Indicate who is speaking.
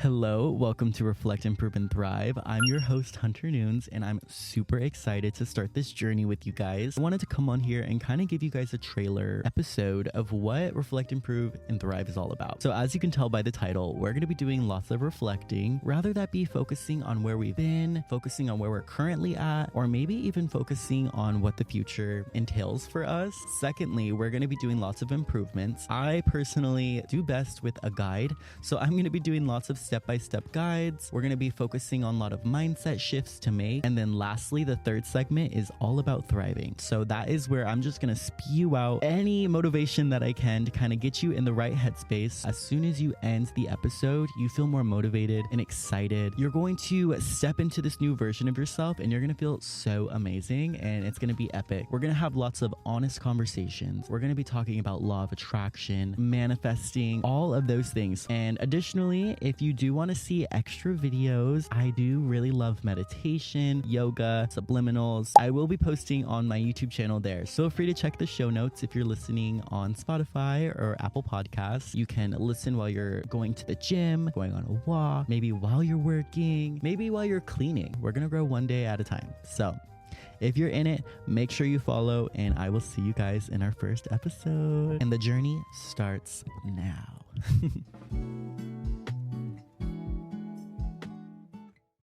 Speaker 1: Hello, welcome to Reflect, Improve, and Thrive. I'm your host, Hunter Nunes, and I'm super excited to start this journey with you guys. I wanted to come on here and kind of give you guys a trailer episode of what Reflect, Improve, and Thrive is all about. So as you can tell by the title, we're going to be doing lots of reflecting, rather that be focusing on where we've been, focusing on where we're currently at, or maybe even focusing on what the future entails for us. Secondly, we're going to be doing lots of improvements. I personally do best with a guide, so I'm going to be doing lots of step-by-step guides. We're going to be focusing on a lot of mindset shifts to make. And then lastly, the third segment is all about thriving. So that is where I'm just going to spew out any motivation that I can to kind of get you in the right headspace. As soon as you end the episode, you feel more motivated and excited. You're going to step into this new version of yourself and you're going to feel so amazing and it's going to be epic. We're going to have lots of honest conversations. We're going to be talking about law of attraction, manifesting, all of those things. And additionally, if you do want to see extra videos, I do really love meditation, yoga, subliminals. I will be posting on my YouTube channel there. So feel free to check the show notes if you're listening on Spotify or Apple Podcasts. You can listen while you're going to the gym, going on a walk, maybe while you're working, maybe while you're cleaning. We're going to grow one day at a time. So if you're in it, make sure you follow and I will see you guys in our first episode. And the journey starts now.